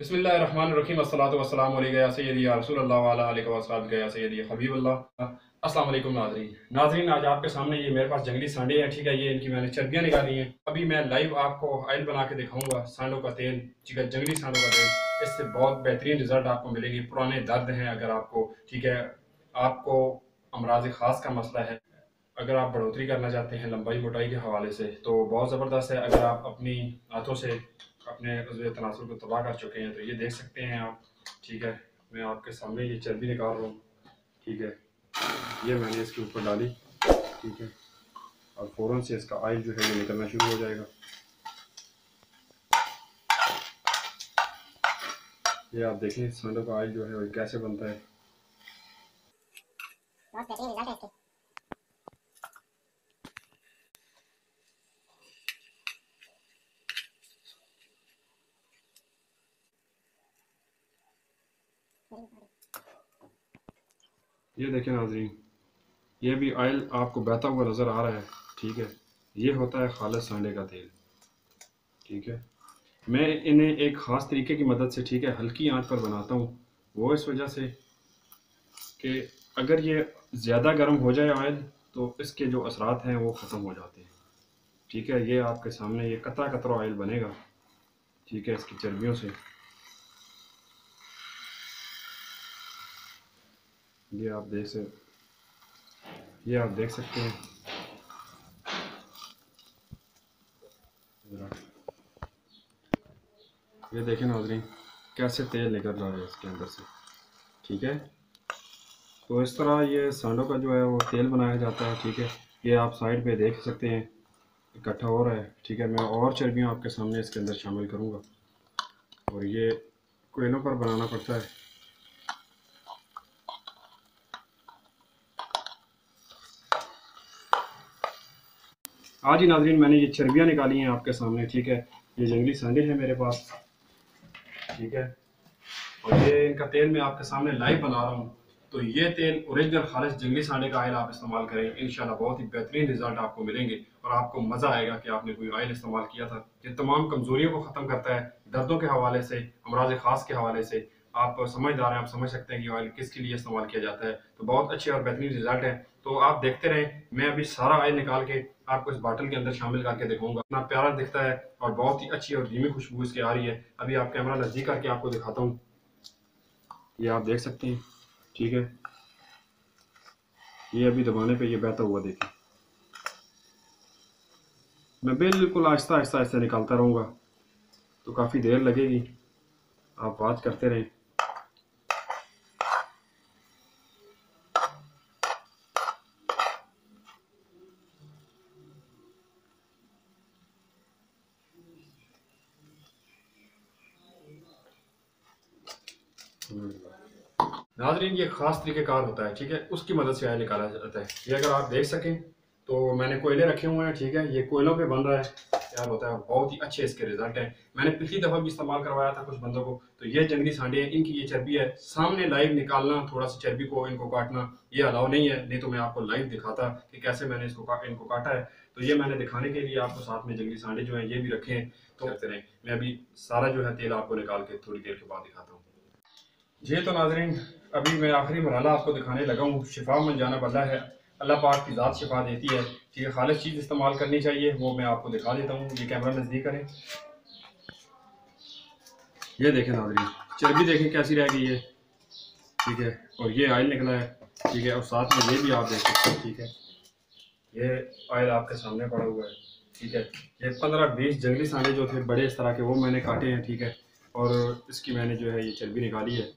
बिस्मिल्लाहिर्रहमानिर्रहीम अस्सलातु वस्सलामु अलैका या सय्यदी या रसूलल्लाह व अला आलिका व अस्हाबिका या सय्यदी या हबीबल्लाह। अस्सलाम वालेकुम नाज़रीन, आज आपके सामने ये मेरे पास जंगली सांडे हैं। ठीक है, ये इनकी मैंने चर्बियाँ निकाली हैं। अभी मैं लाइव आपको ऑयल बना के दिखाऊंगा सांडों का तेल, ठीक है, जंगली सांडों का तेल। इससे बहुत बेहतरीन रिजल्ट आपको मिलेंगे। पुराने दर्द हैं अगर आपको, ठीक है, आपको अमराज खास का मसला है, अगर आप बढ़ोतरी करना चाहते हैं लंबाई मोटाई के हवाले से, तो बहुत ज़बरदस्त है। अगर आप अपनी हाथों से अपने उज़्व तनासुर को तबाह कर चुके हैं तो ये देख सकते हैं आप। ठीक है, मैं आपके सामने ये चर्बी निकाल रहा हूँ। ठीक है, ये मैंने इसके ऊपर डाली। ठीक है, और फ़ौरन से इसका ऑयल जो है ये निकलना शुरू हो जाएगा। ये आप देखें सांडों का ऑयल जो है वो कैसे बनता है। बहुत बेहतरीन रिजल्ट है इसके। ये देखें नाज़रीन, ये भी ऑयल आपको बहता हुआ नज़र आ रहा है। ठीक है, ये होता है खालिस सांडे का तेल। ठीक है, मैं इन्हें एक ख़ास तरीके की मदद से, ठीक है, हल्की आंच पर बनाता हूँ। वो इस वजह से कि अगर ये ज़्यादा गर्म हो जाए ऑयल तो इसके जो असरात हैं वो ख़त्म हो जाते हैं। ठीक है, ये आपके सामने ये कतरा कतरा ऑयल बनेगा। ठीक है, इसकी चर्बियों से ये आप देख सकते हैं। ये देखें नाज़रीन, कैसे तेल निकल रहा है इसके अंदर से। ठीक है, तो इस तरह ये सांडों का जो है वो तेल बनाया जाता है। ठीक है, ये आप साइड पे देख सकते हैं इकट्ठा हो रहा है। ठीक है, मैं और चर्बियाँ आपके सामने इसके अंदर शामिल करूँगा, और ये कोयलों पर बनाना पड़ता है। आज ही नाज़रीन मैंने ये चर्बियाँ निकाली हैं आपके सामने। ठीक है, ये जंगली सांडे हैं मेरे पास। ठीक है, और ये इनका तेल मैं आपके सामने लाइव बना रहा हूँ। तो ये तेल ओरिजिनल खालिस जंगली सांडे का ऑयल आप इस्तेमाल करें, इंशाल्लाह बहुत ही बेहतरीन रिजल्ट आपको मिलेंगे और आपको मज़ा आएगा कि आपने कोई ऑयल इस्तेमाल किया था। ये तमाम कमज़ोरियों को ख़त्म करता है, दर्दों के हवाले से, अमराज ख़ास के हवाले से। आप समझदार हैं, आप समझ सकते हैं कि ऑयल किसके लिए इस्तेमाल किया जाता है। तो बहुत अच्छे और बेहतरीन रिजल्ट है। तो आप देखते रहें, मैं अभी सारा ऑयल निकाल के आपको इस बाटल के अंदर शामिल करके दिखाऊंगा। इतना प्यारा दिखता है और बहुत ही अच्छी और धीमी खुशबू इसकी आ रही है। अभी आप कैमरा नज़दीक करके आपको दिखाता हूँ, ये आप देख सकते हैं। ठीक है, ये अभी दबाने पे ये बहता हुआ देखें। मैं बिल्कुल आहिस्ता आहिस्ता आहिस्ता निकालता रहूँगा, तो काफ़ी देर लगेगी, आप बात करते रहें। नाजरीन, ये खास तरीक़ेकार होता है। ठीक है, उसकी मदद से आयल निकाला जाता है। ये अगर आप देख सकें तो मैंने कोयले रखे हुए हैं। ठीक है, ये कोयलों पे बन रहा है, तैयार होता है और बहुत ही अच्छे इसके रिजल्ट हैं। मैंने पिछली दफ़ा भी इस्तेमाल करवाया था कुछ बंदों को। तो ये जंगली सांडे हैं, इनकी ये चर्बी है। सामने लाइव निकालना, थोड़ा सा चर्बी को इनको काटना ये अलाउ नहीं है, नहीं तो मैं आपको लाइव दिखाता कि कैसे मैंने इनको काटा है। तो ये मैंने दिखाने के लिए आपको साथ में जंगली सांडे जो हैं ये भी रखे हैं। तो करते रहें, मैं अभी सारा जो है तेल आपको निकाल के थोड़ी देर के बाद दिखाता हूँ। जी तो नाजरीन, अभी मैं आखिरी मरहला आपको दिखाने लगा हूँ। शिफा मन जाना बल्ला है, अल्लाह पाक की ज़ात शिफा देती है। ठीक है, खालिस चीज़ इस्तेमाल करनी चाहिए, वो मैं आपको दिखा देता हूँ। ये कैमरा नज़दीक करें, ये देखें नाजरीन, चर्बी देखें कैसी रह गई है। ठीक है, और ये ऑयल निकला है। ठीक है, और साथ में ये भी आप देख सकते हैं। ठीक है, ये ऑयल आपके सामने पड़ा हुआ है। ठीक है, ये 15-20 जंगली सांडे जो थे बड़े इस तरह के, वो मैंने काटे हैं। ठीक है, और इसकी मैंने जो है ये चर्बी निकाली है।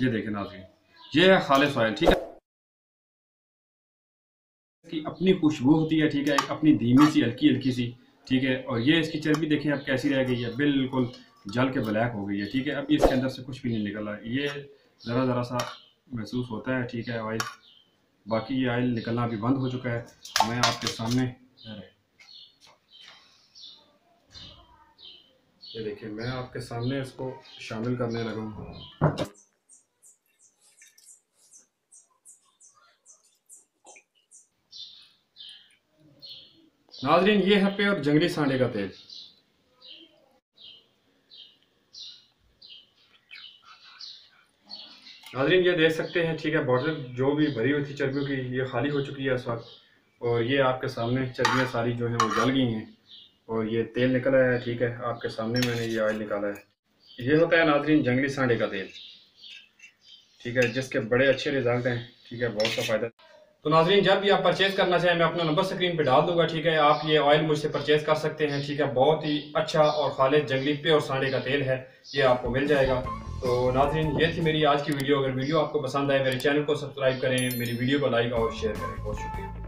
ये देखें नाजरीन, ये है खालिस ऑयल। ठीक है, की अपनी खुशबू होती है। ठीक है, एक अपनी धीमी सी हल्की हल्की सी। ठीक है, और ये इसकी चर्बी देखें अब कैसी रह गई है, बिल्कुल जल के ब्लैक हो गई है। ठीक है, अभी इसके अंदर से कुछ भी नहीं निकल रहा है, ये ज़रा ज़रा सा महसूस होता है। ठीक है, ऑयल, बाकी ये ऑयल निकलना अभी बंद हो चुका है। मैं आपके सामने, ये देखिए, मैं आपके सामने इसको शामिल करने लगा हूँ। नाजरीन, ये है प्योर जंगली सांडे का तेल। नाज़रीन ये देख सकते हैं, ठीक है, बॉटल जो भी भरी हुई थी चर्बियों की ये खाली हो चुकी है इस वक्त। और ये आपके सामने चर्बियाँ सारी जो हैं वो जल गई हैं और ये तेल निकल आया है, ठीक है, आपके सामने मैंने ये ऑयल निकाला है। ये होता है नाज़रीन जंगली सांडे का तेल, ठीक है, जिसके बड़े अच्छे रिजल्ट हैं, ठीक है, बहुत सा फ़ायदा। तो नाज़रीन जब भी आप परचेज़ करना चाहें मैं अपना नंबर स्क्रीन पे डाल दूंगा, ठीक है, आप ये ऑयल मुझसे परचेज़ कर सकते हैं, ठीक है, बहुत ही अच्छा और खालिद जंगली प्योर सांडे का तेल है, ये आपको मिल जाएगा। तो नाज़रीन ये थी मेरी आज की वीडियो। अगर वीडियो आपको पसंद आए मेरे चैनल को सब्सक्राइब करें, मेरी वीडियो को लाइक और शेयर करें। बहुत शुक्रिया।